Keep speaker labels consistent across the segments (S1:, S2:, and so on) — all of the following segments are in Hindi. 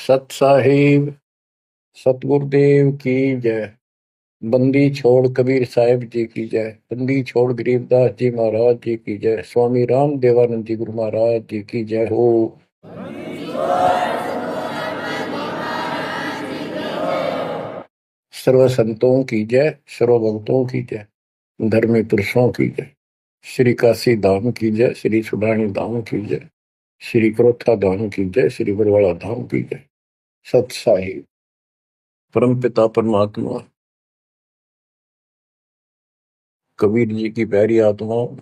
S1: सत साहिब सतगुरुदेव की जय। बंदी छोड़ कबीर साहिब जी की जय। बंदी छोड़ गरीबदास जी महाराज जी की जय। स्वामी राम देवानंद जी गुरु महाराज जी की जय हो। सर्व संतों की जय, सर्व भक्तों की जय, धर्मी पुरुषों की जय। श्री काशी धाम की जय, श्री सुडानी धाम की जय, श्री क्रोथा धाम की जय, श्री बरवाड़ा धाम की जय। सत साहिब परम पिता परमात्मा कबीर जी की प्यारी आत्माओं,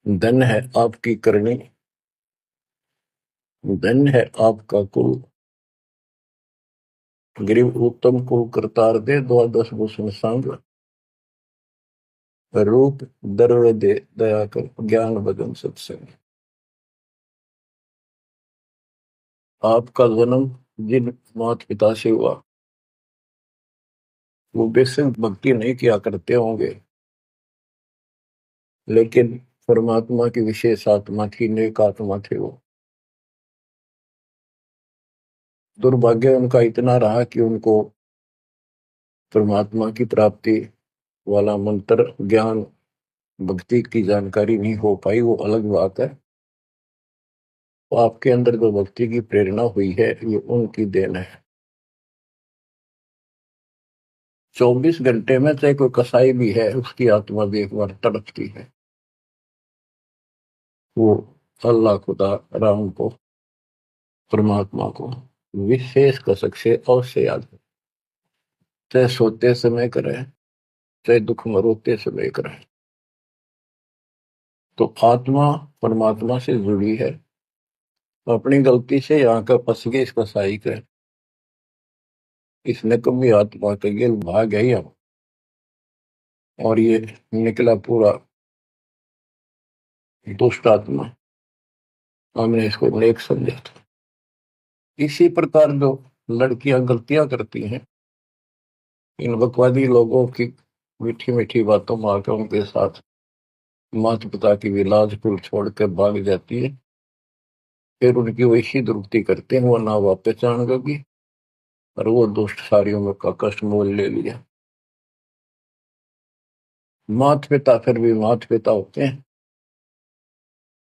S1: धन है आपकी करनी, धन है आपका कुल। गरीब उत्तम को करतार दे, द्वादश भूषण संग रूप दर्व दे, दया कर ज्ञान भजन सत्संग। आपका जन्म जिन माता पिता से हुआ वो बेशक भक्ति नहीं किया करते होंगे, लेकिन परमात्मा की विशेष आत्मा थी, नेक आत्मा थे वो। दुर्भाग्य उनका इतना रहा कि उनको परमात्मा की प्राप्ति वाला मंत्र ज्ञान भक्ति की जानकारी नहीं हो पाई, वो अलग बात है। तो आपके अंदर जो भक्ति की प्रेरणा हुई है ये उनकी देन है। 24 घंटे में चाहे कोई कसाई भी है उसकी आत्मा भी एक बार तड़पती है, वो अल्लाह खुदा राम को परमात्मा को विशेष कसक से अवश्य याद है। चाहे सोते समय करे, चाहे दुख में रोते समय करे। तो आत्मा परमात्मा से जुड़ी है। अपनी गलती से यहाँ का फंस गए इस कसाई के, इसने कभी आत्मा के गिल भाग गई हम, और ये निकला पूरा दुष्ट आत्मा। हमने इसको नेक समझा था। इसी प्रकार जो लड़कियां गलतियां करती हैं, इन बकवादी लोगों की मीठी मीठी बातों में आकर उनके साथ माता पिता की भी लाज कुल छोड़ कर भाग जाती है। फिर उनकी वैसी दुर्गति करते हैं, वो ना वापस आएंगे और वो दुष्ट सारियों में का कष्ट मोल ले लिया। माता पिता फिर भी माता पिता होते हैं,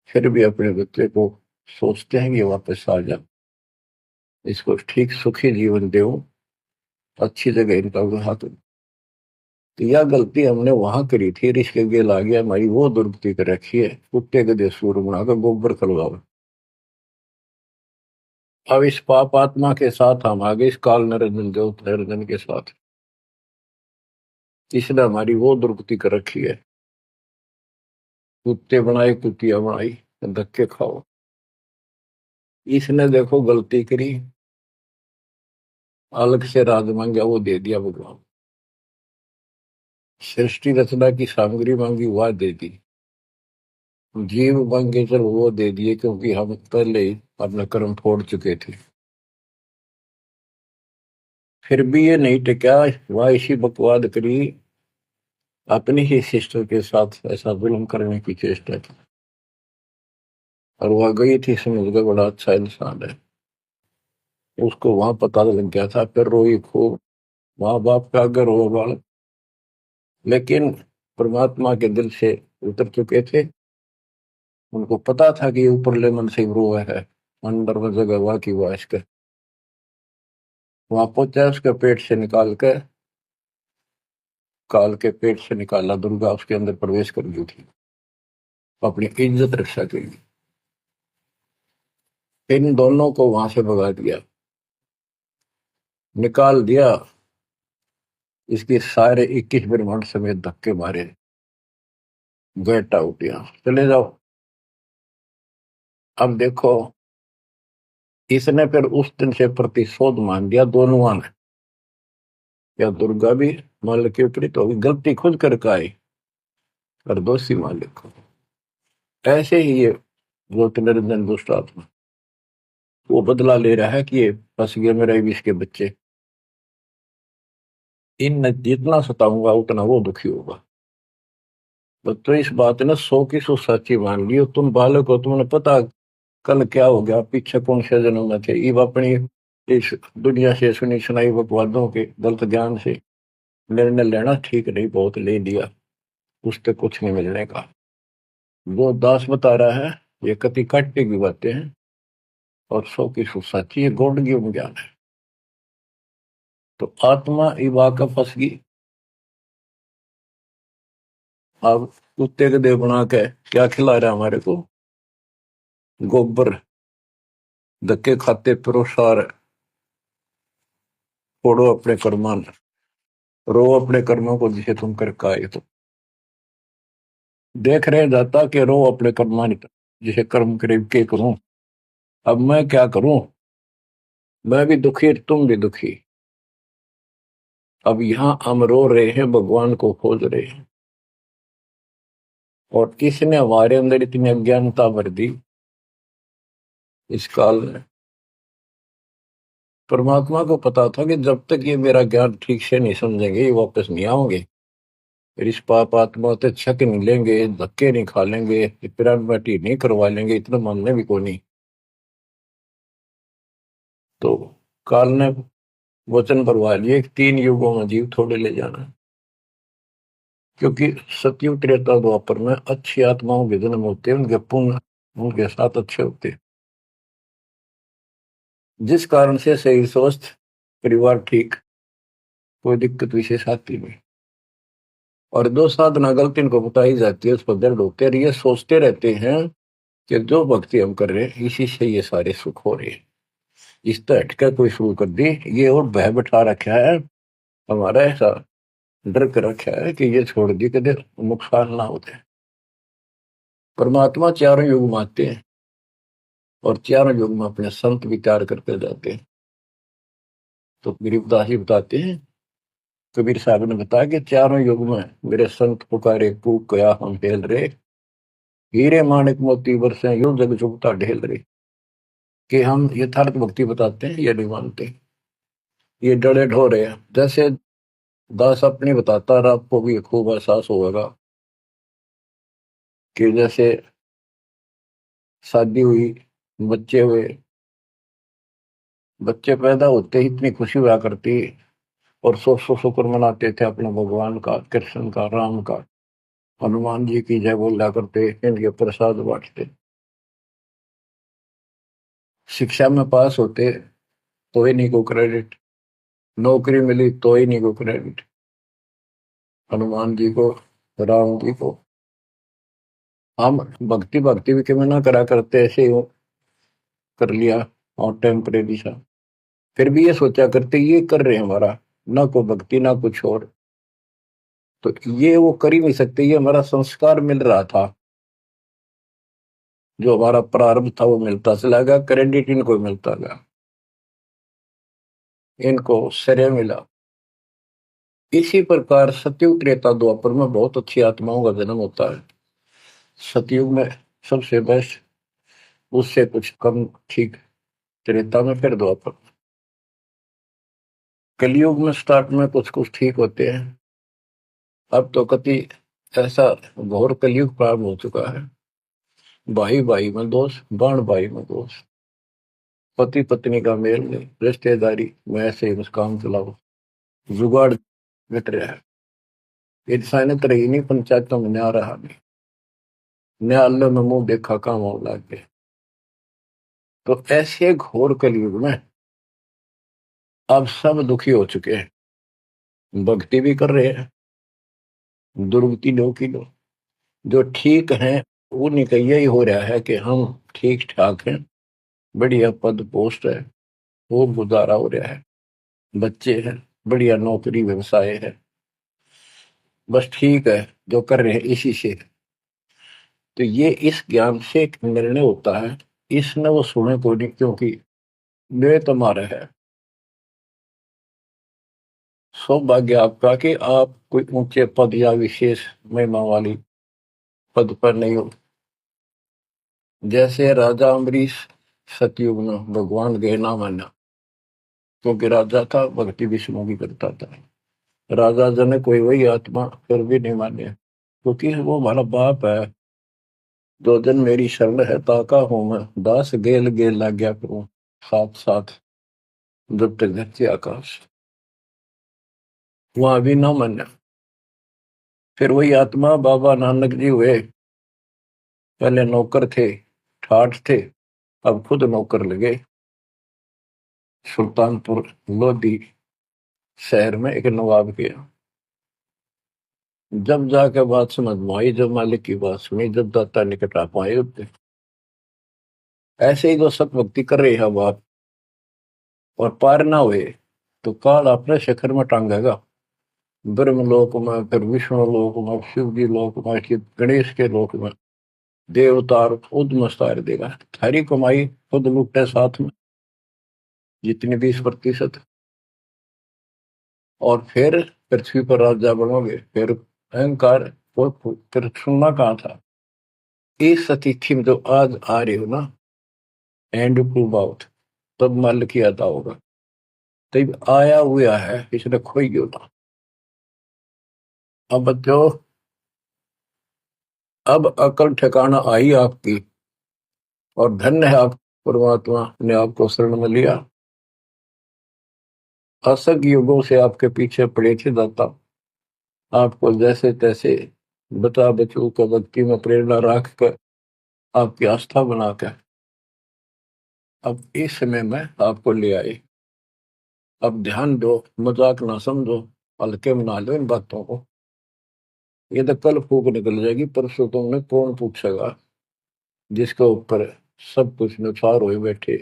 S1: फिर भी अपने बच्चे को सोचते हैं कि वापस आ जा, इसको ठीक सुखी जीवन दे, अच्छी जगह इनका विवाह करो। तो यह गलती हमने वहां करी थी, रिश्के गेल आ गया, हमारी वो दुर्गति कर रखी है। कुत्ते गधे सूर बनाकर गोबर खलवाओ। अब इस पाप आत्मा के साथ हम आगे इस काल निरंजन देव निरंजन के साथ, इसने हमारी वो दुर्गति कर रखी है। कुत्ते बनाए कुतिया बनाई, धक्के खाओ। इसने देखो गलती करी, अलग से राज मांगा, वो दे दिया भगवान। सृष्टि रचना की सामग्री मांगी, वह दे दी। जीव मांगे चल वो दे दिए, क्योंकि हम पहले ही अपने कर्म फोड़ चुके थे। फिर भी ये नहीं टिका, वह इसी बकवाद करी, अपनी ही सिस्टर के साथ ऐसा जुल्म करने की चेष्टा की। और वह गई थी, समझ गए बड़ा अच्छा इंसान है, उसको वहां पता लग गया था। फिर रोई खूब, माँ बाप का अगर रो बालक, लेकिन परमात्मा के दिल से उतर चुके थे। उनको पता था कि ऊपर ले मन से रो है, अंदर वो जगह वह की वाश कर वहां पहुंचा, उसके पेट से निकाल कर, काल के पेट से निकाला, दुर्गा उसके अंदर प्रवेश कर गई थी अपनी इज्जत रक्षा के लिए। इन दोनों को वहां से भगा दिया, निकाल दिया। इसके सारे 21 ब्रह्मांड समेत धक्के मारे, गेट आउट, यहाँ चले जाओ। अब देखो, इसने फिर उस दिन से प्रतिशोध मान लिया दोनों ने। या दुर्गा भी मालिक के विपरीत होगी, गलती खुद करके आई और दोषी मालिक को। ऐसे ही ये निरंजन दुष्ट आत्मा वो बदला ले रहा है कि ये फंस गए मेरे विष के बच्चे, इन जितना सताऊंगा उतना वो दुखी होगा। तो इस बात ने 100 की 100 सच्ची मान ली। तुम बालक हो, तुम्हें पता कल क्या हो गया, पीछे कौन से जन्म में थे, इब अपनी इस दुनिया से सुनी सुनाई बकवादों के गलत ज्ञान से निर्णय लेना ठीक नहीं, बहुत ले लिया, उससे कुछ नहीं मिलने का। वो दास बता रहा है ये कति काटे की बातें हैं और सौ की सौ सच्ची, ये गौड़ ज्ञान है। तो आत्मा इब आकर फंस गई। अब कुत्ते के देह बना के क्या खिला रहा है हमारे को, गोबर, धक्के खाते प्रोसार, फोड़ो अपने कर्मान, रो अपने कर्मों को जिसे तुम कर काए। तो देख रहे जाता कि रो अपने कर्मान जिसे कर्म करीब के करूं, अब मैं क्या करूं, मैं भी दुखी तुम भी दुखी। अब यहां हम रो रहे हैं, भगवान को खोज रहे हैं, और किसने हमारे अंदर इतनी अज्ञानता भर दी इस काल में। परमात्मा को पता था कि जब तक ये मेरा ज्ञान ठीक से नहीं समझेंगे ये वापस नहीं आओगे, फिर इस पाप आत्मा से छक नहीं लेंगे, धक्के नहीं खा लेंगे, पिरान बाटी नहीं करवा लेंगे, इतना मानने भी को नहीं। तो काल ने वचन भरवा लिए 3 युगों में जीव थोड़े ले जाना है, क्योंकि सतयुग त्रेता द्वापर में अच्छी आत्माओं के जन्म होते हैं, उनके पुण्य उनके साथ अच्छे होते हैं, जिस कारण से शरीर स्वस्थ, परिवार ठीक, कोई दिक्कत विशेष आती नहीं। और दो साधना गलती इनको बताई जाती है, उस पर दर्द होते हैं, ये सोचते रहते हैं कि जो भक्ति हम कर रहे हैं इसी से ये सारे सुख हो रहे हैं, इस तरह हटकर कोई शुरू कर दी, ये और भय बैठा रखा है हमारा, ऐसा डर कर रखा है कि ये छोड़ दी कदे नुकसान ना होते। परमात्मा चारों युग मानते हैं और चारों युग में अपने संत विचार करते जाते हैं। तो गरीबदास जी बताते हैं, कबीर साहब ने बताया कि चारों युग में मेरे संत पुकारे कूक कया हम हेल रहे, हीरे माणिक मोती बरसे यूं जग चुगता ढेल रहे। कि हम यथार्थ भक्ति बताते हैं ये नहीं मानते, ये डरे ढो रहे हैं। जैसे दास अपनी बताता रहा, आपको भी खूब एहसास होगा कि जैसे शादी हुई, बच्चे हुए, बच्चे पैदा होते ही इतनी खुशी हुआ करती, और सौ सौ शुक्र मनाते थे अपने भगवान का, कृष्ण का, राम का, हनुमान जी की जय बोला करते, इनके प्रसाद बांटते। शिक्षा में पास होते तो ही नहीं को क्रेडिट, नौकरी मिली तो ही नहीं को क्रेडिट, हनुमान जी को, राम जी को। हम भक्ति भक्ति भी क्यों ना करा करते, ऐसे ही कर लिया और टेम्परेरी सा, फिर भी ये सोचा करते ये कर रहे हैं हमारा, ना को भक्ति ना कुछ और, तो ये वो कर ही नहीं सकते, ये हमारा संस्कार मिल रहा था, जो हमारा प्रारंभ था वो मिलता चला गया, क्रेडिट इनको मिलता गया, इनको श्रेय मिला। इसी प्रकार सतयुग त्रेता द्वापर में बहुत अच्छी आत्माओं का जन्म होता है। सतयुग में सबसे बेस्ट, उससे कुछ कम ठीक, त्रेता में, फिर द्वापर। कलयुग में स्टार्ट में कुछ कुछ ठीक होते हैं, अब तो कति ऐसा घोर कलयुग प्रारंभ हो चुका है, भाई भाई में दोष, बाण भाई में दोष, पति पत्नी का मेल नहीं, रिश्तेदारी में ऐसे ही काम चलाओ, जुगाड़ मिट रहा है, इंसानियत रही नहीं, पंचायतों में न्याय रहा नहीं, न्यायालय में मुंह देखा काम हो लागे। तो ऐसे घोर कलयुग में अब सब दुखी हो चुके हैं, भक्ति भी कर रहे हैं, दुर्गति लो की लो, जो ठीक हैं उन्हीं का यही हो रहा है कि हम ठीक ठाक हैं, बढ़िया पद पोस्ट है, वो गुजारा हो रहा है, बच्चे हैं, बढ़िया नौकरी व्यवसाय है, बस ठीक है जो कर रहे हैं इसी से। तो ये इस ज्ञान से एक निर्णय होता है, इसने वो सुने को नहीं, क्योंकि वे तुम्हारा है, सौभाग्य आपका कि आप कोई ऊंचे पद या विशेष महिमा वाली पद पर नहीं हो। जैसे राजा अम्बरीश सतयुग में भगवान गए ना माना, क्योंकि राजा था, भक्ति विष्णु की करता था, राजा जनक कोई वही आत्मा फिर भी नहीं माने, क्योंकि वो हमारा बाप है, दो दिन मेरी शरण है ताका हूं मैं, दास गेल गेल लाग्या करूं, साथ साथ जब तक धरती आकाश। वहां भी ना माना। फिर वही आत्मा बाबा नानक जी हुए। पहले नौकर थे, ठाठ थे, अब खुद नौकर लगे। सुल्तानपुर लोधी शहर में एक नवाब के यहाँ। जब जाके बात समझ में आई, जब मालिक की बात सुनी, जब दाता निकट आ पाए उतने। ऐसे ही जो सत भक्ति कर रहे हैं बाप और पार ना हुए तो काल अपने शिखर में टांगेगा। ब्रह्म लोक में, फिर विष्णु लोक में, शिव जी लोक में, कि गणेश के लोक में देवतार खुद मस्तार देगा। थारी कमाई खुद लुटे साथ में जितनी 20%। और फिर पृथ्वी पर राजा बनोगे। फिर अहंकार और फिर सुनना कहाँ था। इस अतिथि में जो आज आ रहे हो ना, एंड टू बाउट, तब मल की अदा होगा। तब आया हुआ है, इसने खोई क्यों था। अब जो अब अकल ठिकाना आई आपकी, और धन्य है आप, परमात्मा ने आपको शरण में लिया। असंख्य युगों से आपके पीछे पड़े थे दाता, आपको जैसे तैसे बता बचू का भक्ति में प्रेरणा रख कर, आपकी आस्था बनाकर अब इस समय में आपको ले आए। अब ध्यान दो, मजाक ना समझो, हल्के में ना लो इन बातों को। ये तो कल फूक निकल जाएगी, परसों तुमने कौन पूछेगा जिसके ऊपर सब कुछ नुसार हुए बैठे।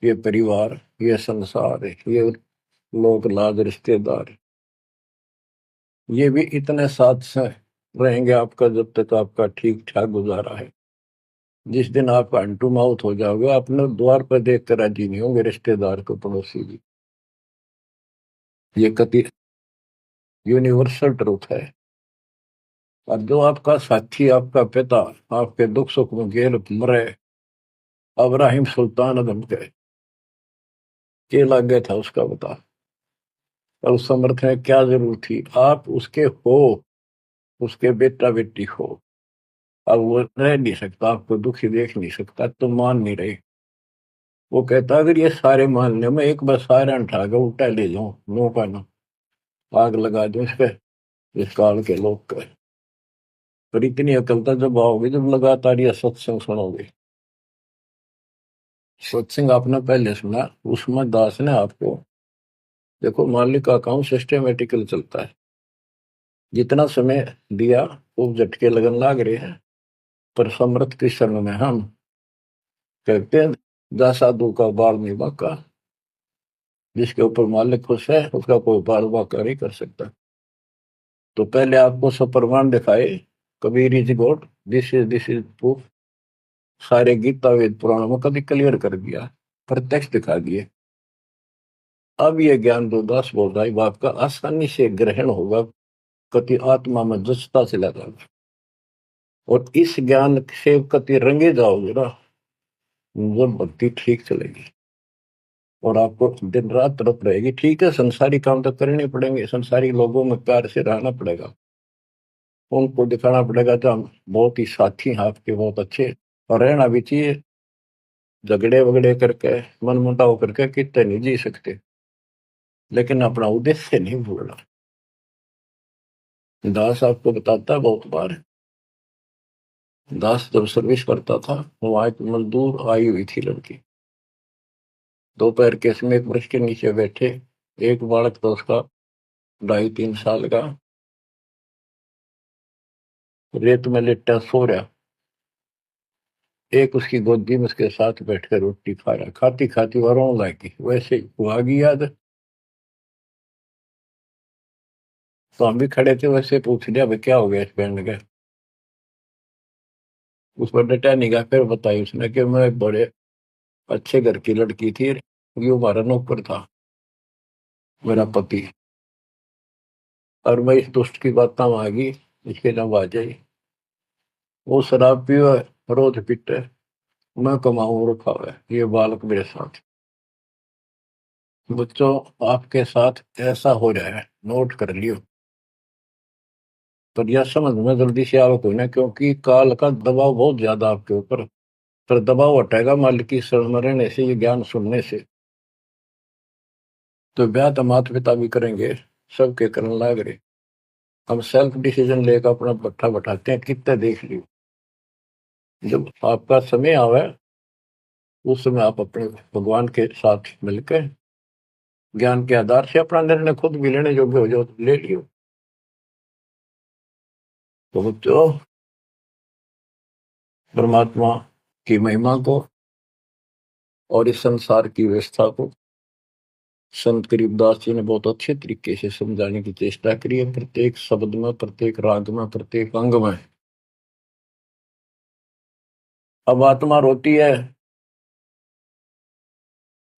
S1: ये परिवार, ये संसार, ये लोग लाज रिश्तेदार, ये भी इतने साथ से रहेंगे आपका जब तक आपका ठीक ठाक गुजारा है। जिस दिन आप अंटू माउथ हो जाओगे, अपने द्वार पर देख कर राजी नहीं होंगे रिश्तेदार को, पड़ोसी भी। ये कति यूनिवर्सल ट्रूथ है। और जो आपका साथी, आपका पिता, आपके दुख सुख में गेल मरे, अब्राहिम सुल्तान अदम के लागे था उसका बता। और उस समर्थ में क्या जरूरत थी, आप उसके हो, उसके बेटा बेटी हो। अब वो रह नहीं सकता, आपको दुखी देख नहीं सकता, तो मान नहीं रहे। वो कहता अगर ये सारे मान ले, मैं एक बार सारे उठा के उल्टा ले जाऊं, नो का नो, आग लगा दूं इस पे, इस काल के लोग का। पर इतनी अकलता जब आओगे जब लगातार ये सत्संग सुनोगे। सत्संग आपने पहले सुना, उसमें दास ने आपको, देखो मालिक का काम सिस्टमेटिकल चलता है। जितना समय दिया वो झटके लगन लाग रहे हैं। पर समर्थ के शरण में हम कहते हैं, जा साधु का बाल नहीं बांका। जिसके ऊपर मालिक खुश है उसका कोई बाल बांका नहीं कर सकता। तो पहले आपको सब प्रमाण दिखाए, Kabir is God, this is proof. सारे गीता वेद पुराणों में कभी क्लियर कर दिया, प्रत्यक्ष दिखा दिए। अब ये ज्ञान जो दास बोल रहा है वो आपका आसानी से ग्रहण होगा, कति आत्मा में जचता चला जाएगा। और इस ज्ञान से कति रंगे जाओगे ना, जब भक्ति ठीक चलेगी और आपको दिन रात तरफ रहेगी। ठीक है, संसारी काम तो करने पड़ेंगे, संसारी लोगों में प्यार से रहना पड़ेगा, उनको दिखाना पड़ेगा तो हम बहुत ही साथी हैं आपके, बहुत अच्छे। और रहना भी चाहिए, झगड़े वगड़े करके, मन मुटाव करके कितने नहीं जी सकते, लेकिन अपना उद्देश्य नहीं भूलना। दास आपको बताता है बहुत बार, दास जब सर्विस करता था, वहां एक मजदूर आई हुई थी लड़की, दोपहर के समय एक वृक्ष के नीचे बैठे, एक बालक था उसका 2.5-3 साल का, रेत में लेटा सो रहा। एक उसकी गोदी में उसके साथ बैठकर रोटी खा रहा, खाती खाती वह रोने लगी। वैसे ही वो आ गई याद, तो हम भी खड़े थे, वैसे पूछ लिया भाई क्या हो गया इस बैंड का। उस पर डटा नहीं गया, फिर बताई उसने कि मैं एक बड़े अच्छे घर की लड़की थी, ये हमारा नौकर था, मेरा पति, और मैं इस दुष्ट की बात में आ गई, इसके नाम आ जाई। वो शराब पियो, रोज पीटे, मैं कमाऊं रखा हुआ है, ये बालक मेरे साथ। बच्चों, आपके साथ ऐसा हो रहा है, नोट कर लियो। पर यह समझ में जल्दी से आवक हुई ना, क्योंकि काल का दबाव बहुत ज्यादा आपके ऊपर। पर दबाव हटेगा मालिक की शरण में रहने से, ये ज्ञान सुनने से। तो ब्याह तो माता पिता भी करेंगे, सबके करने लाग रहे। हम सेल्फ डिसीजन लेकर अपना पट्टा बैठाते हैं, कितने देख लियो। जब आपका समय आवे, उस समय आप अपने भगवान के साथ मिलकर ज्ञान के आधार से अपना निर्णय खुद भी लेने योग्य हो जाओ, तो ले लियो। तो बच्चों, परमात्मा की महिमा को और इस संसार की व्यवस्था को संत करीबदास जी ने बहुत अच्छे तरीके से समझाने की चेष्टा करी है, प्रत्येक शब्द में, प्रत्येक राग में, प्रत्येक अंग में। अब आत्मा रोती है,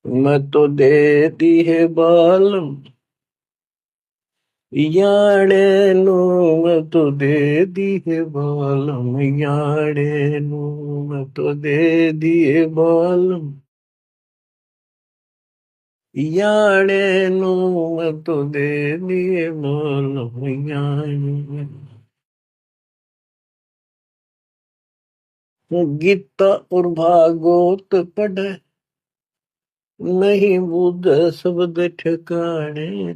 S1: मैं तो दे दी है बालम याड़े नो, मैं तो दे दी है बालम याड़े नो, मैं तो दे दिए बालम याड़े नो, मैं तो दे दिए बालम याड़े। गीता और भागवत पढ़े, नहीं बुझ शब्द ठिकाने।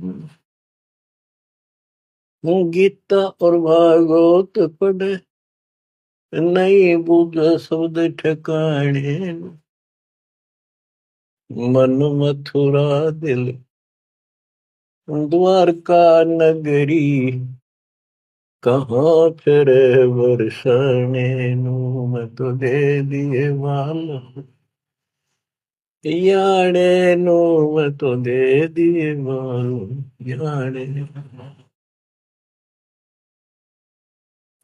S1: गीता और भागवत पढ़े, नहीं बुझ शब्द ठिकाने। मन मथुरा दिल द्वारका नगरी, कहाँ फिर बरसाने नू, मैं तो दे दिए बाल याड़े नो, मैं तो दे दिए बाल याड़े।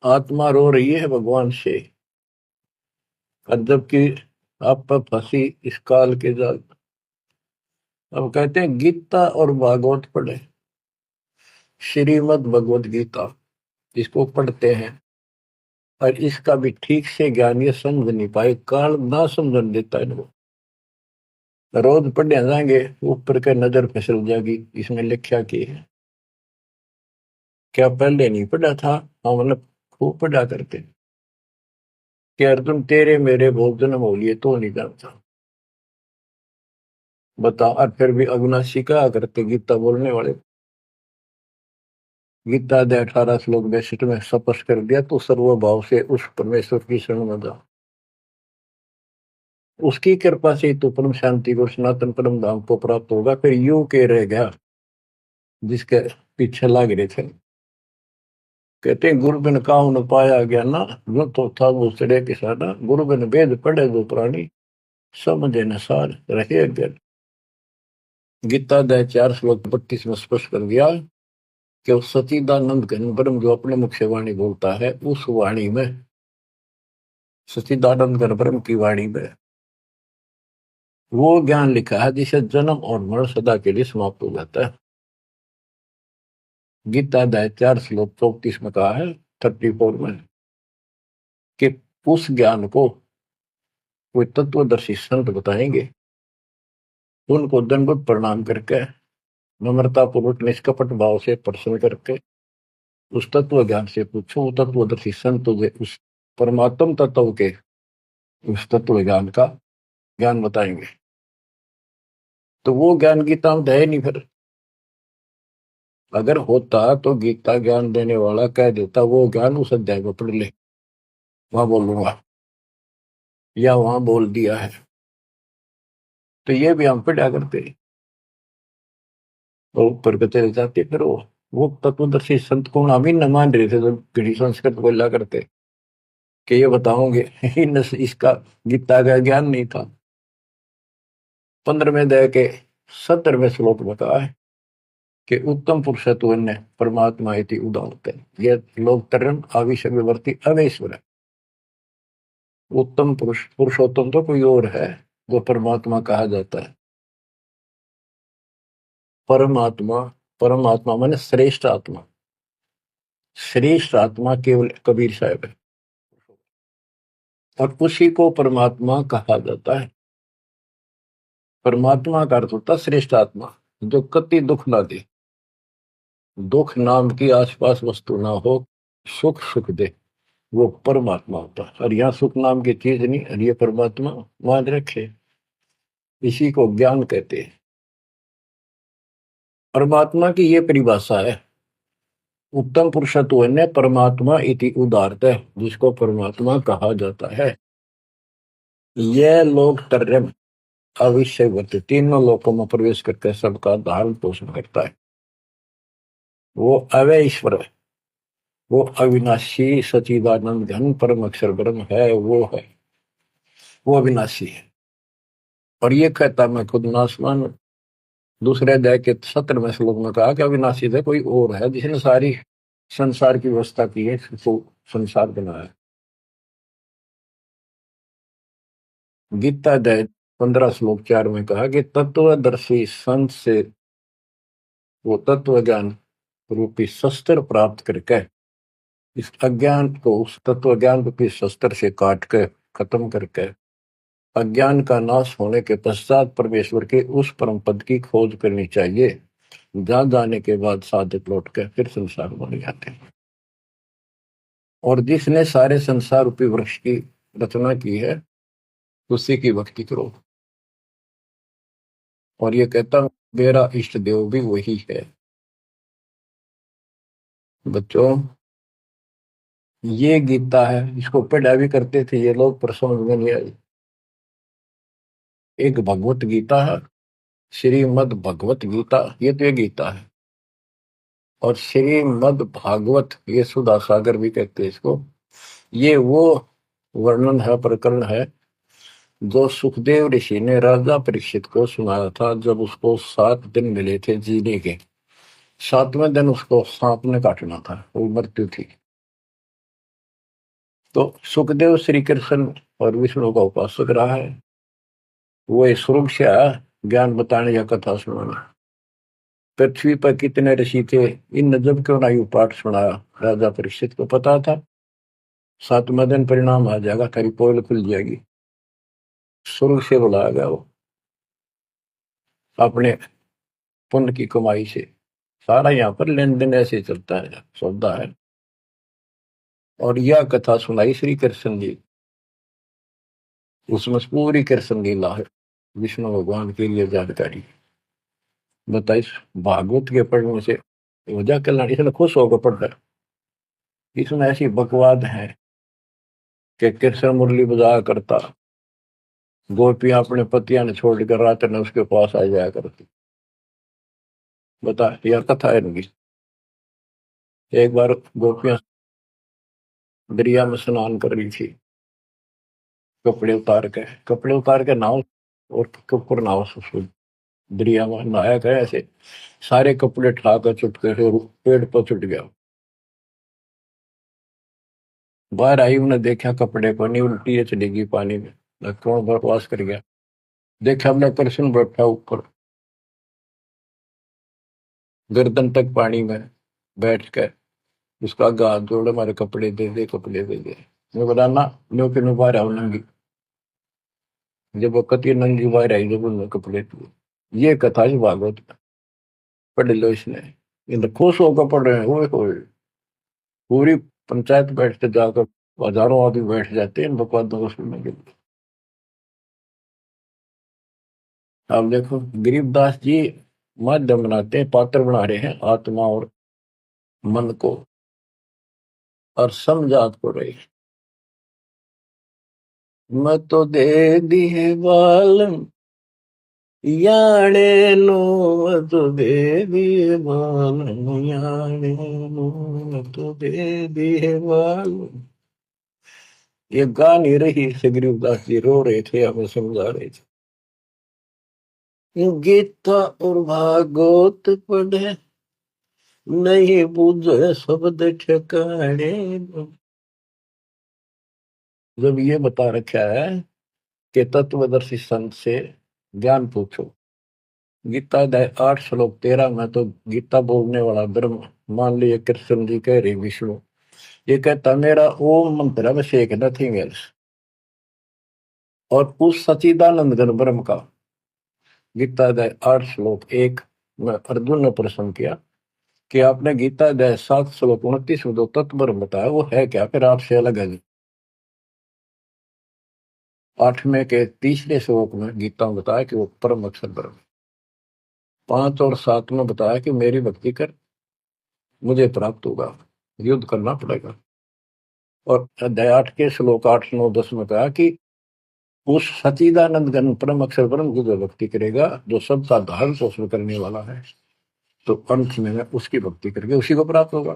S1: आत्मा रो रही है भगवान से, और जबकि आप पर फंसी इस काल के जाल। अब कहते हैं गीता और भागवत पढ़े, श्रीमद् भगवत गीता इसको पढ़ते हैं, और इसका भी ठीक से ज्ञान ये समझ नहीं पाए, काल ना समझ देता है इनको। रोज पढ़ने जाएंगे, ऊपर के नजर फिसल जाएगी, इसमें लिखा की है। क्या पहले नहीं पढ़ा था? हाँ, मतलब खूब पढ़ा करते कि अर्जुन तेरे मेरे बहुत जन्म हो लिए तो नहीं जानता। बताओ, और फिर भी अविनाशी कहा करते गीता बोलने वाले। गीता दे 18 श्लोक 62 में स्पष्ट कर दिया, तो सर्वभाव से उस परमेश्वर की शरण में जा, उसकी कृपा से तो परम शांति को, सनातन परम धाम को प्राप्त होगा। फिर यू के रह गया जिसके पीछे लग रहे थे। कहते हैं गुरु बिन काहू न पाया गया ना, जो तो था वो सड़े किसाना, गुरु बिन वेद पढ़े जो प्राणी, समझे न सार रहे अज्ञान। गीता अध्याय 4 श्लोक 32 में स्पष्ट कर दिया कि उस सचिदानंद घन ब्रह्म जो अपने मुख से वाणी बोलता है, उस वाणी में, सचिदानंद घन ब्रह्म की वाणी में वो ज्ञान लिखा है जिसे जन्म और मरण सदा के लिए समाप्त हो जाता है। गीता अध्याय 4 श्लोक 34 में कहा है, 34 में, कि उस ज्ञान को कोई तत्वदर्शी संत बताएंगे, उनको दंडवत प्रणाम करके, नम्रता पूर्वक निष्कपट भाव से प्रश्न करके उस तत्व ज्ञान से पूछो। वो तत्वदर्शी संत उस परमात्म तत्व के उस तत्व ज्ञान का ज्ञान बताएंगे। तो वो ज्ञान गीता में है नहीं। फिर अगर होता तो गीता ज्ञान देने वाला कह देता वो ज्ञान उस अध्याय में पढ़ ले, वहां बोलूंगा, या वहां बोल दिया है। तो ये भी हम पढ़ा करते और ऊपर को चले जाते। फिर वो तत्वदर्शी संत को हम ही न मान रहे थे, तो घड़ी संस्कृत बोला करते कि ये बताओगे इसका गीता का ज्ञान नहीं था। 15वें अध्याय के 17वें श्लोक में कहा है कि उत्तम पुरुषत्व ने परमात्मा इति उदाहरते, ये लोग तरन आविषव्यवर्ती अवेश्वर है। उत्तम पुरुष, पुरुषोत्तम तो कोई और है, जो परमात्मा कहा जाता है। परमात्मा, परमात्मा माने श्रेष्ठ आत्मा, श्रेष्ठ आत्मा केवल कबीर साहब है, और उसी को परमात्मा कहा जाता है। परमात्मा का अर्थ होता है श्रेष्ठ आत्मा, जो कति दुख ना दे, दुख नाम की आसपास वस्तु ना हो, सुख सुख दे, वो परमात्मा होता है। और यहाँ सुख नाम की चीज नहीं, और ये परमात्मा मान रखे, इसी को ज्ञान कहते हैं। परमात्मा की ये परिभाषा है, उत्तम पुरुषत्व ने परमात्मा इति उदारत है, जिसको परमात्मा कहा जाता है। यह लोग तरम अविषयवत, तीनों लोकों में प्रवेश करके सबका धारण पोषण करता है। वो अवय ईश्वर है, वो अविनाशी सचिदानंद घन परम अक्षर ब्रह्म है, वो है, वो अविनाशी है। और ये कहता मैं खुद नासवान हूं। दूसरे अध्याय के 17वें श्लोक में कहा कि अविनाशी है कोई और है जिसने सारी संसार की व्यवस्था की है, इसको संसार बनाया। गीता अध्याय 15 श्लोक 4 में कहा कि तत्वदर्शी संत से वो तत्व ज्ञान रूपी शस्त्र प्राप्त करके इस अज्ञान को उस तत्व ज्ञान रूपी शस्त्र से काट के खत्म करके अज्ञान का नाश होने के पश्चात परमेश्वर के उस परम पद की खोज करनी चाहिए, जहां जाने के बाद साधक लौट के फिर संसार बन जाते हैं। और जिसने सारे संसार रूपी वृक्ष की रचना की है, उसी की भक्ति करो। और ये कहता मेरा इष्ट देव भी वही है। बच्चों, ये गीता है, इसको पढ़ा भी करते थे ये लोग, पर समझ में नहीं आई। एक भगवत गीता है, श्रीमद् भगवत गीता, ये तो ये गीता है। और श्रीमद् भागवत, ये सुधा सागर भी कहते हैं इसको। ये वो वर्णन है, प्रकरण है, जो सुखदेव ऋषि ने राजा परीक्षित को सुनाया था जब उसको 7 दिन मिले थे जीने के। 7वें दिन उसको सांप ने काटना था, वो मृत्यु थी। तो सुखदेव श्री कृष्ण और विष्णु का उपासक रहा है, वो स्वरूप से आया ज्ञान बताने या कथा सुनाने। पृथ्वी पर कितने ऋषि थे, इन जब क्यों ना यू पाठ सुनाया। राजा परीक्षित को पता था 7वें दिन परिणाम आ जाएगा, तेरी पोल खुल जाएगी। शुरू से बुलाया गया वो अपने पुण्य की कमाई से। सारा यहाँ पर लेन देन ऐसे चलता है, सौदा है। और यह कथा सुनाई श्री कृष्ण जी, उसमें पूरी कृष्ण लीला है, विष्णु भगवान के लिए जानकारी बताई। भागवत के पढ़ने से वजह कल्याण, इसने खुश होकर पढ़ रहा है। इसमें ऐसी बकवाद है कि कृष्ण मुरली बजाया करता, गोपियां अपने पतियां ने छोड़कर रात में उसके पास आ जाया करती। बता, यह कथा है इनकी। एक बार गोपियां दरिया में स्नान कर रही थी, कपड़े उतार के नाव और ऊपर नाव से दरिया में नहाया गया। ऐसे सारे कपड़े उठाकर चुटके से पेड़ पर चुट गया। बाहर आई, उन्हें देखा कपड़े को नहीं, उल्टी चली गई पानी में। कौन बकवास कर गया। देखा हमने कृष्ण बैठा ऊपर गर्दन तक पानी में बैठ कर, उसका गाल जोड़, हमारे कपड़े दे दे, कपड़े दे दे। मैं बोला ना, नो के नो बाहर आओ नंगी। जब वो कति नंगी बाहर आई, जब उन्होंने कपड़े दिए। ये कथा ही भागवत में, पढ़ लो इसने। इन खुश होकर पढ़ रहे हैं, वो पूरी पंचायत बैठते जाकर हजारों आदमी बैठ जाते हैं इन बकवादों को सुनने के लिए। अब देखो गरीबदास जी माध्यम बनाते हैं, पात्र बना रहे हैं आत्मा और मन को, और समझात को रही। मैं तो दे दिए बालम याने नो, मैं तो दे दिए बालम याने नो, मैं तो दे दिए बालम। ये गा नहीं रही से, गरीबदास जी रो रहे थे, हमें समझा रहे थे। गीता और भागवत पढ़े नहीं बुझे शब्द ठिकाने। जब ये बता रखा है कि तत्वदर्शी संत से ज्ञान पूछो, गीता अध्याय 8 श्लोक 13 में तो गीता बोलने वाला ब्रह्म, मान लीजिए कृष्ण जी कह रहे विष्णु, ये कहता मेरा ओम मंत्र है, बस एक, नथिंग एल्स। और उस सचिदानंद घन ब्रह्म का गीता अध्याय 8 श्लोक 1 में अर्जुन ने प्रश्न किया कि आपने गीता अध्याय 7 श्लोक 29 में जो तत्व ब्रह्म बताया वो है क्या, फिर आपसे अलग है। 8वें के तीसरे श्लोक में गीता में बताया कि वो परम अक्षर ब्रह्म। 5 और 7 में बताया कि मेरी भक्ति कर मुझे प्राप्त होगा, युद्ध करना पड़ेगा। और अध्याय 8 के श्लोक 8 9 10 में कहा कि उस सचिदानंद घन परम अक्षर ब्रह्म की जो भक्ति करेगा, जो सबका धारण पोषण करने वाला है, तो अंत में उसकी भक्ति करके उसी को प्राप्त होगा।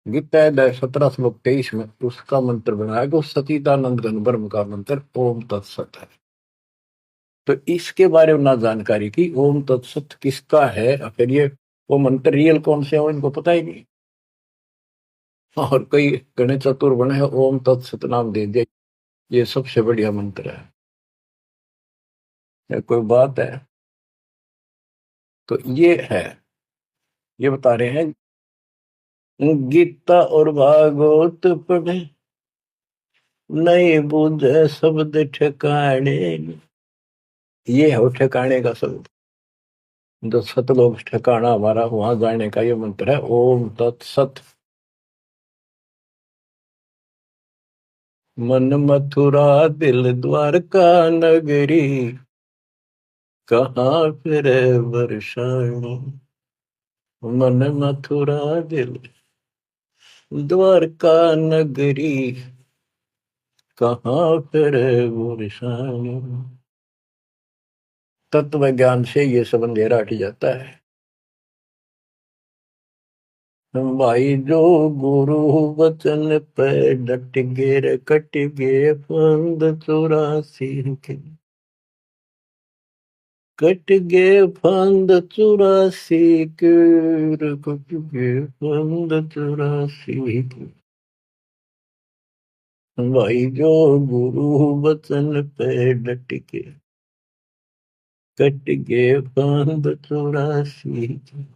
S1: गीता अध्याय 17 श्लोक 23 में उसका मंत्र बनाया कि उस सचिदानंद घन ब्रह्म का मंत्र ओम तत्सत है। तो इसके बारे में ना जानकारी की, ओम तत्सत किसका है, फिर ये वो मंत्र रियल कौन से हो इनको पता ही नहीं। और कई गणेश चतुर बने हैं, ओम तत्सत नाम दे दिया, ये सबसे बढ़िया मंत्र है। या कोई बात है। तो ये है, ये बता रहे हैं गीता और भागवत पढ़े नहीं बुझे शब्द ठिकाने। ये है ठिकाने का शब्द, जो सतलोक ठिकाना हमारा, वहां जाने का ये मंत्र है ओम तत्सत। मन मथुरा दिल द्वारका नगरी, कहाँ फिर वर्षाणी। मन मथुरा दिल द्वारका नगरी, कहाँ फिर वर्षाणी। तत्व ज्ञान से ये सब अंधेरा हट जाता है। भाई जो गुरु वचन पे डट गे, कट गे फंद 84 के, कट गे फंद 84 के, कट गे फंद 84 के। भाई जो गुरु वचन पे डट के, कट गे फंद 84 के।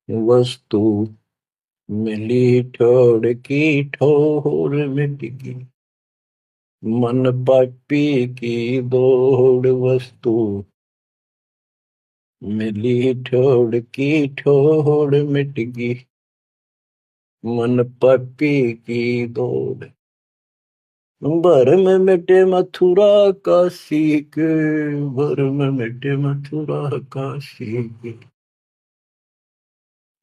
S1: वस्तु मिली ठोड़ की ठोर मिट गई, मन पापी की दौड़। वस्तु मिली ठोड़ की ठोड़ मिट गई, मन पापी की दौड़। भर में मिटे मथुरा काशी के, भर में मिटे मथुरा काशी के।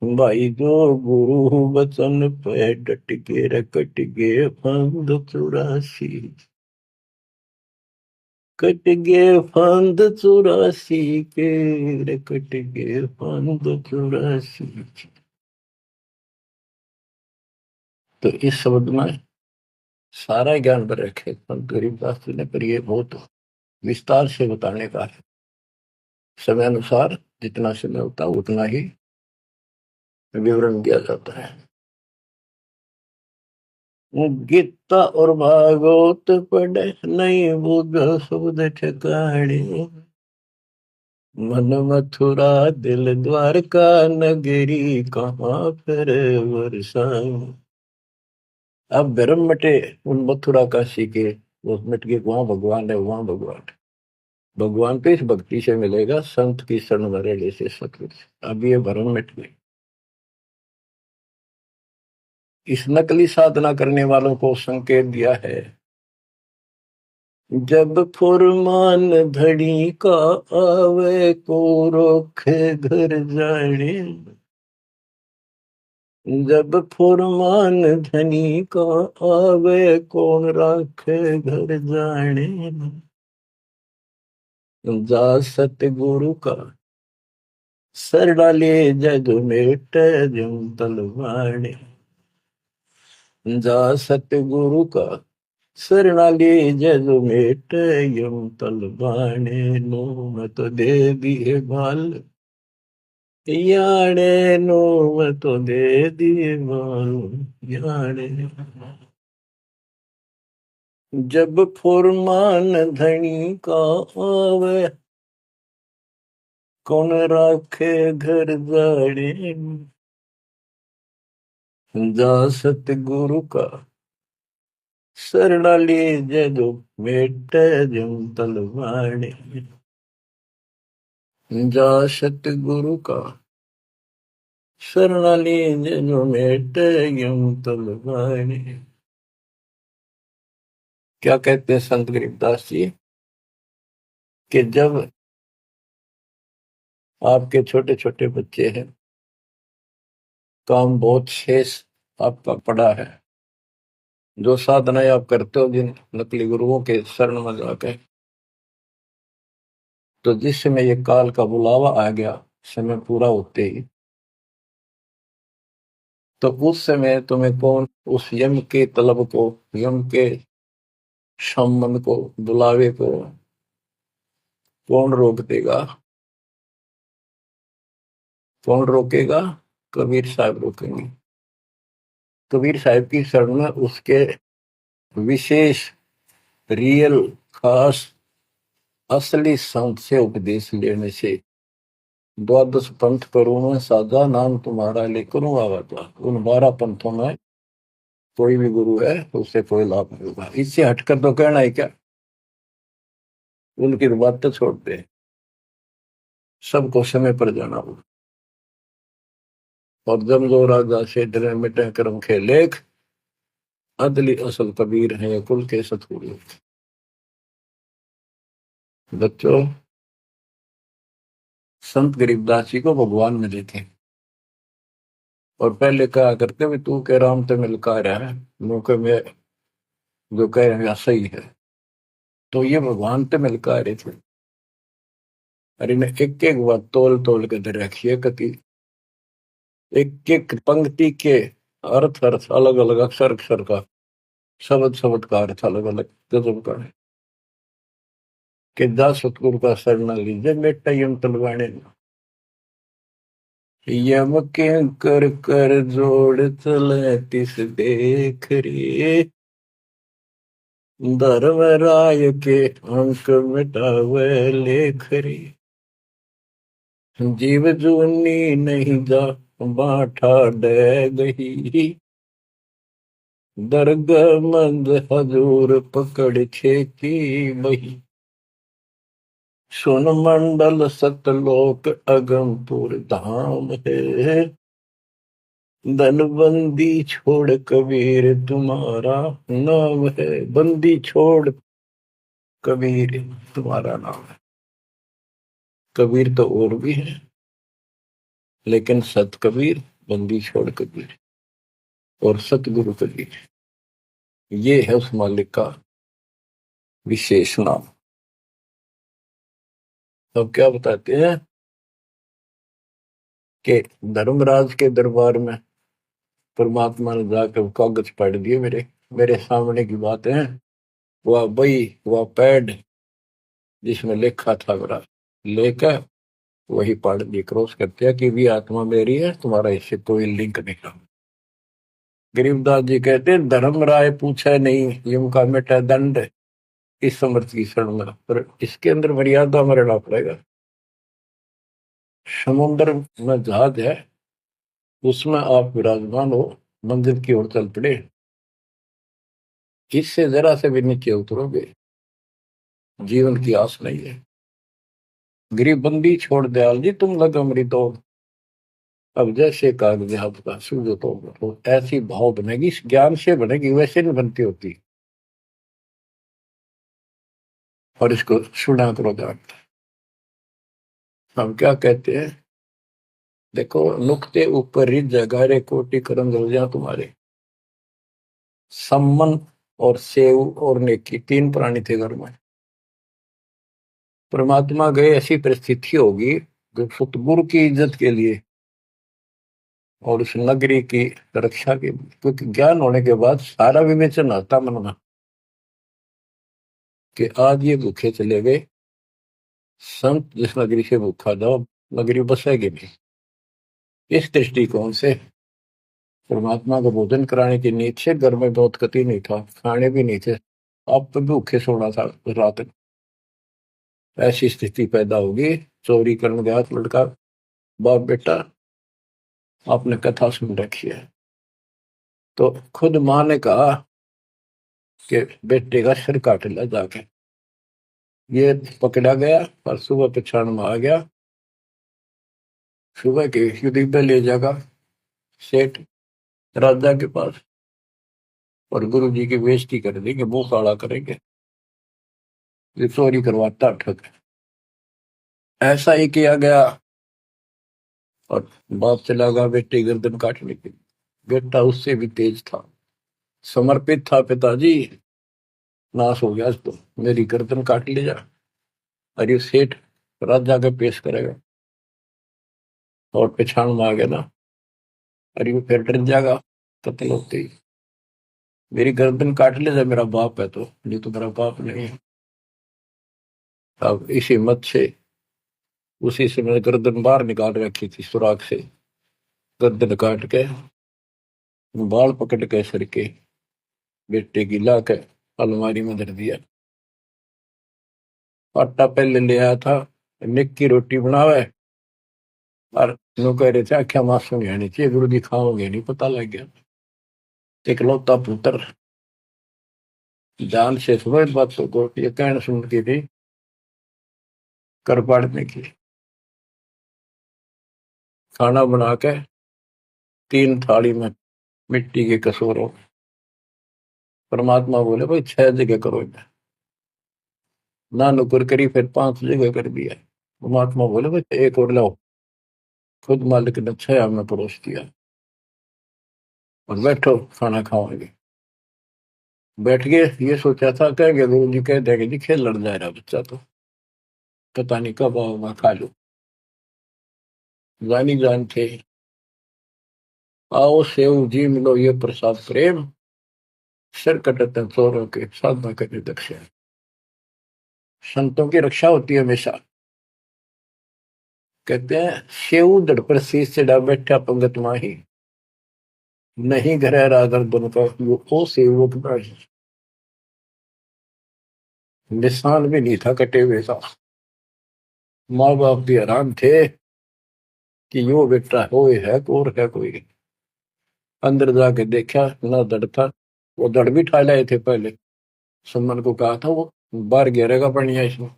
S1: भाई जो गुरु वचन पे डट के, रकट गे फंद 84, कट गे फंद 84 के, कट गे फंद 84। तो इस शब्द में सारा ज्ञान पर रखे संत गरीबदास जी ने, पर ये बहुत विस्तार से बताने का है। समय अनुसार जितना समय होता है उतना ही विवरण दिया जाता है। गीता और भागवत पढ़े नहीं बुझ शब्द ठिकाने, मन मथुरा दिल द्वारका नगरी, कहाँ फिर वर्षाई। अब भ्रम मटे उन मथुरा काशी के, वो मिट गए, वहां भगवान है, वहां भगवान है। भगवान तो इस भक्ति से मिलेगा, संत की शरण भरे जैसे सतगुरु से। अब ये भ्रम मिट गए। इस नकली साधना करने वालों को संकेत दिया है, जब फुरमान धड़ी का आवे को रोखे घर जाने। जब फुरमान धनी का आवे कौन राखे घर जाने। जा सतगुरु का सर डाले जग मेट जम तलवाने। जा सतगुरु का शरणाली जग मेट यम तलवाने। नो मत दे दिए बाल याने, नो मत दे दिए बाल याने। जब फुरमान धनी का आवे कौन राखे घर जाड़े। जा सतगुरु का शरणाली जदो मेट जम तलवाने। जा सतगुरु का शरणाली जो मेट यम तलवाने। क्या कहते हैं संत गरीबदास जी कि जब आपके छोटे छोटे बच्चे हैं, काम बहुत शेष आपका पड़ा है, जो साधनाएं आप करते हो जिन नकली गुरुओं के शरण में जाकर, तो जिस समय ये काल का बुलावा आ गया, समय पूरा होते ही, तो उस समय तुम्हें कौन उस यम के तलब को, यम के सम्मन को, बुलावे को कौन रोक देगा? कौन रोकेगा? कबीर साहब रोकेंगे। कबीर साहब की शरण में उसके विशेष, रियल, खास, असली संत से उपदेश लेने से, द्वादश पंथ करूं मैं साधा, नाम तुम्हारा लेकर आवाजा। उन 12 पंथों में कोई भी गुरु है तो उससे कोई लाभ नहीं होगा। इससे हटकर तो कहना है क्या? उनकी बात तो छोड़ दे, सबको समय पर जाना होगा। और जब जो राजा से डरे मिटे कर्म के लेख, अदली असल कबीर है कुल के सतगुरु। बच्चों, संत गरीबदास जी को भगवान मिले थे, और पहले कहा करते भी तू के राम ते मिल का रहा है, मौके में जो कह रहे हैं सही है। तो ये भगवान ते मिल का रहे थे। और इन्हें एक एक बात तोल तोल के दे रखिए कति, एक एक पंक्ति के अर्थ अर्थ अलग अलग, अक्षर अक्षर का, शब्द शब्द का अर्थ अलग अलग गजब का है। कि जा सतगुरु का शरण लीजिए बेटा यम तलवाने, यम के कर कर जोड़ चले तिस देख रे, धर्म राय के अंक मिटावे लेख रे, जीव जूनी नहीं जा बाठा डे गही, दर्ग मंद हजूर पकड़ छेकी बही, सुन मंडल सतलोक अगमपुर धाम है, धनबंदी छोड़ कबीर तुम्हारा नाम है। बंदी छोड़ कबीर तुम्हारा नाम है। कबीर तो और भी है, लेकिन सत कबीर, बंदी छोड़ कबीर और सतगुरु कबीर, ये है उस मालिक का विशेष नाम। अब क्या बताते हैं कि धर्मराज के दरबार में परमात्मा ने जाकर कागज पढ़ दिए, मेरे मेरे सामने की बात है। वह बई, वह पैड जिसमें लिखा था मेरा, लेकर वही पढ़ दी, क्रॉस करते हैं कि भी आत्मा मेरी है, तुम्हारा इससे कोई लिंक नहीं रहा। गरीबदास जी कहते हैं धर्म राय पूछे नहीं, यम का मिटा दंड, इस समर्थ की शरण में, पर इसके अंदर मर्यादा में रहना पड़ेगा। समुद्र में जहाज है, उसमें आप विराजमान हो, मंजिल की ओर चल पड़े, इससे जरा से भी नीचे उतरोगे, जीवन की आस नहीं है। गरीबबंदी छोड़ दयाल जी तुम लग अमृत दौड़, अब जैसे कागज आपका सूझो तो ऐसी भाव बनेगी, इस ज्ञान से बनेगी, वैसे नहीं बनती होती। और इसको सुना करो ध्यान। हम क्या कहते हैं, देखो नुक्ते ऊपर रिज जगारे कोटि करम रोजा तुम्हारे, सम्मन और सेव और नेकी, 3 प्राणी थे घर में। परमात्मा गए, ऐसी परिस्थिति होगी जो सतगुरु की इज्जत के लिए और उस नगरी की रक्षा के लिए, क्योंकि ज्ञान होने के बाद सारा विवेचन आता मन में कि आज ये भूखे चले गए, संत जिस नगरी से भूखा जाओ नगरी बसेगी नहीं। इस दृष्टिकोण से परमात्मा को भोजन कराने की नींद से घर में बहुत कति नहीं था, खाने भी नहीं थे, अब तो भूखे सोना था रात। ऐसी स्थिति पैदा होगी, चोरी करने गया लड़का, बाप बेटा, आपने कथा सुन रखी है। तो खुद माँ ने कहा कि बेटे का सिर काट लिया जाके, ये पकड़ा गया और सुबह पछाण में आ गया, सुबह के युद्ध पे ले जाएगा, सेठ राजा के पास, और गुरु जी की बेइज्जती कर देंगे, मुंह काला करेंगे, ये चोरी करवाता ठग। ऐसा ही किया गया, और बाप चला गया बेटे गर्दन काटने के लिए। बेटा उससे भी तेज था, समर्पित था, पिताजी नाश हो गया तो मेरी गर्दन काट ले जा। और ये सेठ राजा के पेश करेगा, और पछाण में आ गया ना, और ये फिर डर जाएगा कत्ल होते ही, मेरी गर्दन काट ले जा, मेरा बाप है तो, नहीं तो मेरा बाप नहीं है। अब इस हिम्मत से उसी से मैंने गर्दन बाहर निकाल रखी थी सुराख से, गर्दन काट के बाल पकड़ के सर के बेटे की ला के अलमारी में धर दिया। आटा पहले ले आया था, निक की रोटी बनावे, और नो कह रहे थे आख्या मासू नहीं आनी चाहिए, गुरु जी खाओगे नहीं, पता लग गया। इकलौता पुत्र जान से समझ बातों को, ये कहना सुन के थी कर पाड़ने की। खाना बना के 3 थाली में मिट्टी के कसूरों, परमात्मा बोले भाई 6 जगह करो, ना नुकर करी, फिर 5 जगह कर दिया। परमात्मा बोले भाई एक और लाओ, खुद मालिक ने 6 में परोस दिया, और बैठो खाना खाओगे। बैठ गए, ये सोचा था कहेंगे गुरु जी कह देंगे जी खेल लड़ जा रहा बच्चा, तो पता नहीं कब आओ मैं खा लू। जानी जान थे, आओ सेव जी मिलो ये प्रसाद प्रेम, सिर कटते चोरों के साधना करने दक्षिण। संतों की रक्षा होती है हमेशा। कहते हैं सेव दड़ पर शीश चढ़ा बैठा पंगत माही, नहीं घर रागर बन का वो सेवक नहीं। निशान भी नहीं था कटे हुए का। माँ बाप भी हैरान थे कि यो बेटा हो है और है कोई। अंदर जाके देखा ना दड़ था, वो दड़ भी ठा लाए थे पहले। सुमन को कहा था वो बाहर गिरेगा बढ़िया इसमें,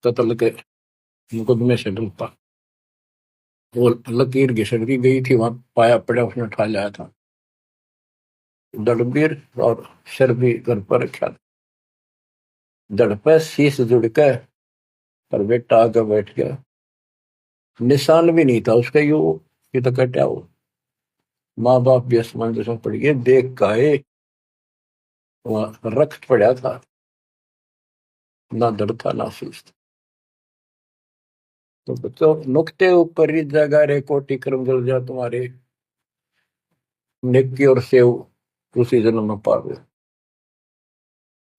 S1: कत्ल के मुकदमे से डूबता। वो लकीर घिसट की गई थी, वहां पाया पड़ा, उसने ठा लाया था। दड़बीर और सिर भी घर पर रखा था, दड़ पे शीश जुड़ के, पर बेटा आगे बैठ गया। निशान भी नहीं था उसका, यू ये तो कटा हो। माँ बाप भी असमंजस में पड़ गए, देख गाये वहां रक्त पड़ा था, ना दड़ था ना शीश था। तो बच्चों नुक्ते ऊपर ही जगह रे, कोटि कर्म जल जा तुम्हारे, नेकी और सेव उसी जन्म में पावे।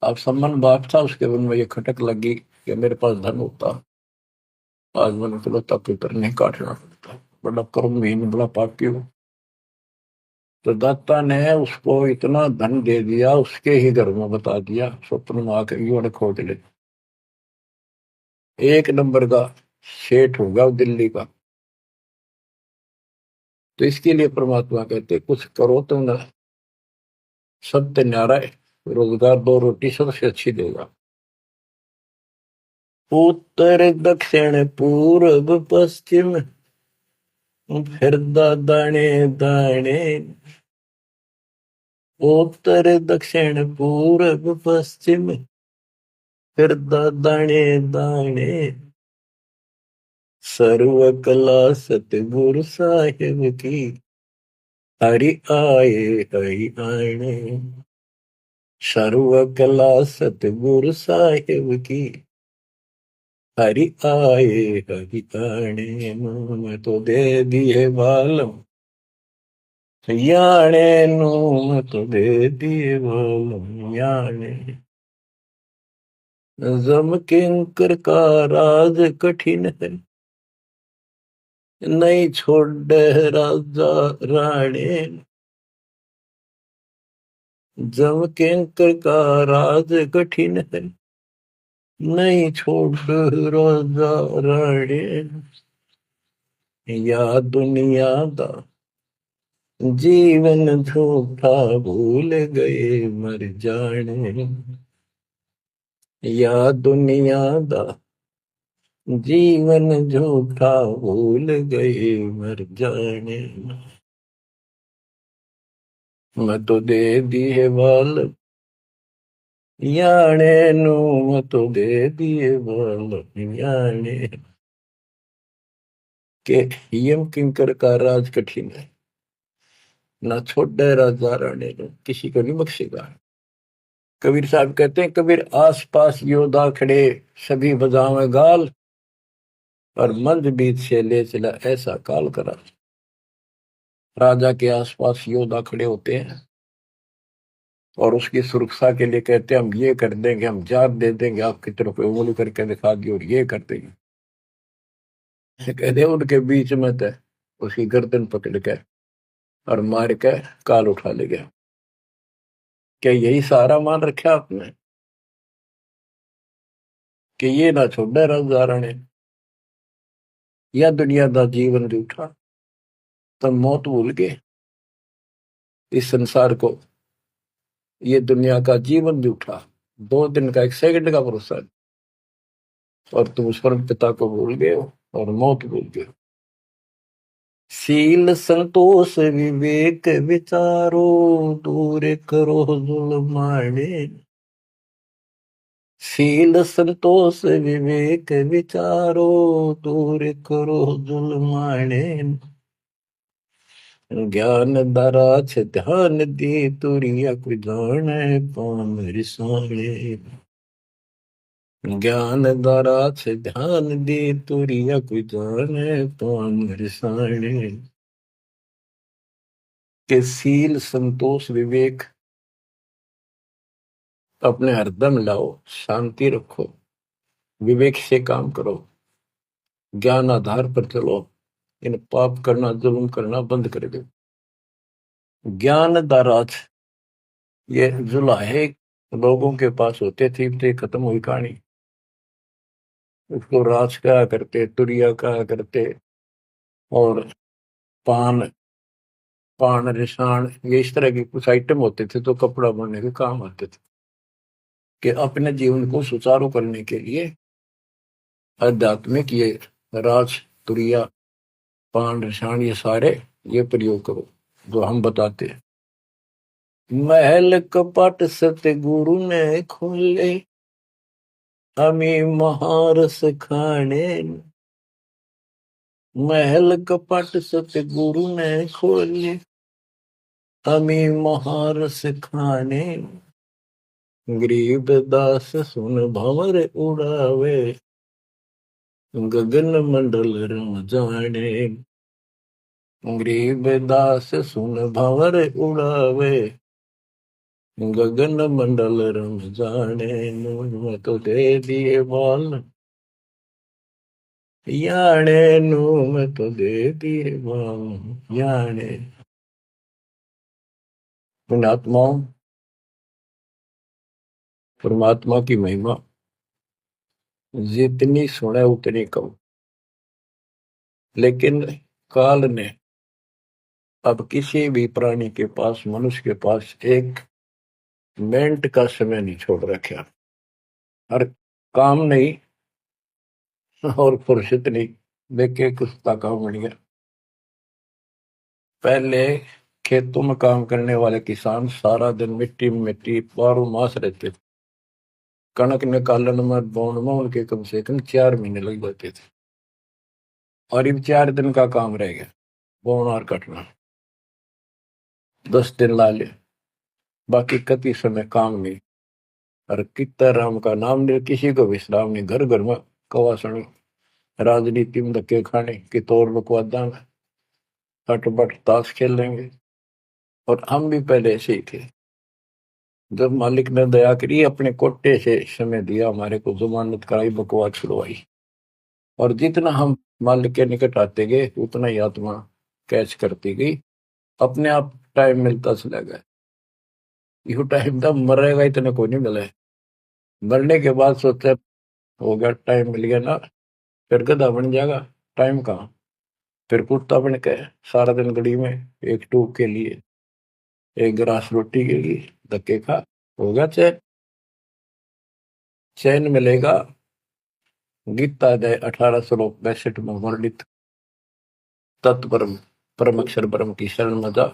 S1: अब सम्मान बाप था, उसके मन में ये खटक लगी कि मेरे पास धन होता, आज मैंने चलो पुत्र नहीं काटना पड़ता, बड़ा कर्महीन बड़ा पापी हूँ। तो दाता ने उसको इतना धन दे दिया, उसके ही घर में बता दिया, स्वप्न में आकर युवा खोज ले, 1 नंबर का सेठ होगा दिल्ली का। तो इसके लिए परमात्मा कहते कुछ करो तो ना, सत्य न्यारा है, रोजगार 2 रोटी सबसे अच्छी देगा। उत्तर दक्षिण पूर्व पश्चिम, फिर दाने दाने। उत्तर दक्षिण पूर्व पश्चिम, फिर दाने दाने। सर्व कला सतगुरु साहिब की, हरि आए हरि आने। सर्व कला सतगुरु साहिब की, हरि आए हरि आने। मैं तो दे दिए बालम याने नो, मैं तो दे दिए बालम याने। जम किंकर का राज कठिन है, नहीं छोड़ राजा राणे। जम किंकर का राज कठिन है, नहीं छोड़ राजा राणे। या दुनिया दा जीवन झूठा भूल गए मर जाने। या दुनिया दा जीवन झूठा भूल गए मर जाने। मैं तो दे दिए बाल याने नू, मैं तो दे दिए बाल याने के। यम किंकर का राज कठिन है, ना छोड़े राजा राणे ने, किसी को नहीं बख्शेगा। कबीर साहब कहते हैं, कबीर आस पास योद्धा खड़े, सभी बजावे गाल, और मंद बीच से ले चला ऐसा काल करा। राजा के आसपास योद्धा खड़े होते हैं और उसकी सुरक्षा के लिए कहते हैं, हम ये कर देंगे, हम जात दे देंगे, आपकी तरफ उंगली करके दिखा दी और ये कर देंगे। कहते हैं उनके बीच में थे, उसकी गर्दन पकड़ के और मार के काल उठा ले गया। क्या यही सहारा मान रखा आपने कि ये ना छोड़े राजा राणे, या दुनिया का जीवन रूठा, तो मौत भूल गए इस संसार को, ये दुनिया का जीवन रूठा, 2 दिन का 1 सेकंड का भरोसा नहीं, और तुम उस परम पिता को भूल गए हो और मौत भूल गए हो। शील संतोष विवेक विचारो, दूर करो जुल्माने। शील संतोष विवेक विचारो, दूर करो जुल्माने। ज्ञान दराछ ध्यान दी, तुरिया कोई जाने पाम रिसाणे। ज्ञान दराछ ध्यान दी, तुरिया कोई जाने पाम रिसाणे। के शील संतोष विवेक अपने हरदम लाओ, शांति रखो, विवेक से काम करो, ज्ञान आधार पर चलो, इन पाप करना जुल्म करना बंद कर दो। ज्ञान दाराज, ये जुलाहे लोगों के पास होते थे, तो खत्म हुई कहानी। उसको राज कहा करते, तुरिया कहा करते, और पान पान रिसाण, ये इस तरह के कुछ आइटम होते थे तो कपड़ा बनने के काम आते थे। कि अपने जीवन को सुचारू करने के लिए आध्यात्मिक ये राज तुरिया पान रिसाण ये सारे ये प्रयोग करो जो हम बताते हैं। महल कपट सतगुरु ने खोले, हमें महारस खाने। महल कपट सतगुरु ने खोले, हमें महारस खाने। गरीब दास सुन भंवर उड़ावे, गगन मंडल रम जाने। गरीब दास सुन भंवर उड़ावे, गगन मंडल रम जाने। मैं तो दे दिए बाल याने नू, मैं तो दे दिए बाल याने। पुण्यात्माओं, परमात्मा की महिमा जितनी सुने उतनी कम। लेकिन काल ने अब किसी भी प्राणी के पास, मनुष्य के पास 1 मिनट का समय नहीं छोड़ रखा। हर काम नहीं और फुर्सत नहीं, देखे कुछ काम बन गया। पहले खेतों में काम करने वाले किसान सारा दिन मिट्टी में मिट्टी 12 मास रहते थे। कणक निकालन में बोने में उनके कम से कम 4 महीने लग जाते थे, और अब 4 दिन का काम रह गया, बोना और कटना। 10 दिन ला ले, बाकी कति समय काम नहीं। और कितना राम का नाम ले, किसी को विश्राम नहीं। घर घर में कवासण, राजनीति में धक्के खाने की तौर बकवादा में हटबट ताश खेल लेंगे। और हम भी पहले ऐसे ही थे। जब मालिक ने दया करी, अपने कोटे से समय दिया हमारे को, जमानत कराई, बकवास छुड़वाई, और जितना हम मालिक के निकट आते गए उतना ही आत्मा कैच करती गई, अपने आप टाइम मिलता चला गया। यू टाइम तब मरेगा इतने को नहीं मिला है। मरने के बाद सोचा हो गया, टाइम मिल गया ना, फिर गधा बन जाएगा, टाइम कहाँ। फिर कुत्ता बन के सारा दिन गली में एक टूक के लिए, एक गिलास रोटी के लिए धक्के खा, हो गया चैन। चैन मिलेगा गीता अध्याय 18 श्लोक 62 में वर्णित तत्परम परम अक्षर ब्रह्म की शरण में जा,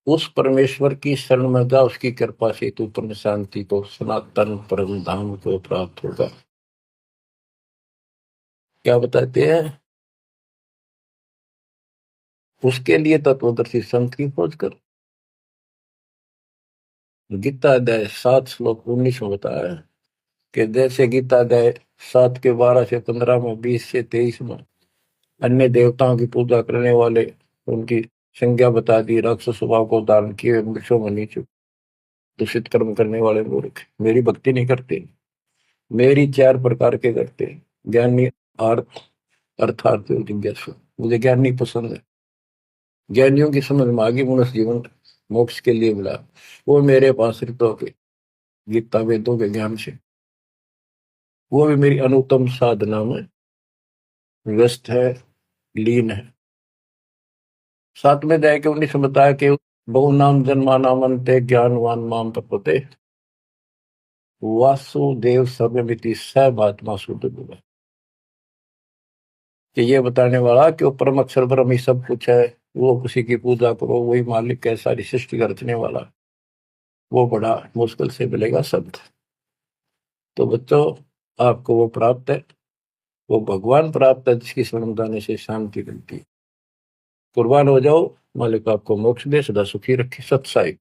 S1: उस परमेश्वर की शरण में जा, उसकी कृपा से तू परम शांति को, सनातन परम धाम को प्राप्त होगा। क्या बताते हैं? उसके लिए तत्वदर्शी संत की खोज कर। गीता अध्याय 7 श्लोक 19 में बताया है कि जैसे गीता अध्याय 7 के 12 से 15 में, 20 से 23 में अन्य देवताओं की पूजा करने वाले, उनकी संज्ञा बता दी, राक्षस स्वभाव को धारण किए वृक्षों में नीचे दूषित कर्म करने वाले मूर्ख मेरी भक्ति नहीं करते। मेरी 4 प्रकार के करते, ज्ञानी, अर्थ अर्थार्थ और जिज्ञासु। मुझे ज्ञानी पसंद है। ज्ञानियों की समझ में आगे मनुष्य जीवन मोक्ष के लिए मिला, वो मेरे पास ऋतों के गीता वेदों के ज्ञान से, वो भी मेरी अनुत्तम साधना में व्यस्त है, लीन है। 7 में 19 में बताया कि बहु नाम जन्मा नामंते ज्ञानवान माम प्रपते वासुदेव सर्वमिति स भात्मा शुद्ध बुआ। कि ये बताने वाला कि वो परम अक्षर ब्रह्म ही सब कुछ है, वो किसी की पूजा करो, वही मालिक है, सारी सृष्टि का रचने वाला, वो बड़ा मुश्किल से मिलेगा शब्द। तो बच्चों, आपको वो प्राप्त है, वो भगवान प्राप्त है जिसकी शरण जाने से शांति मिलती है। कुर्बान हो जाओ, मालिक आपको मोक्ष दे, सदा सुखी रखे। सत्साई।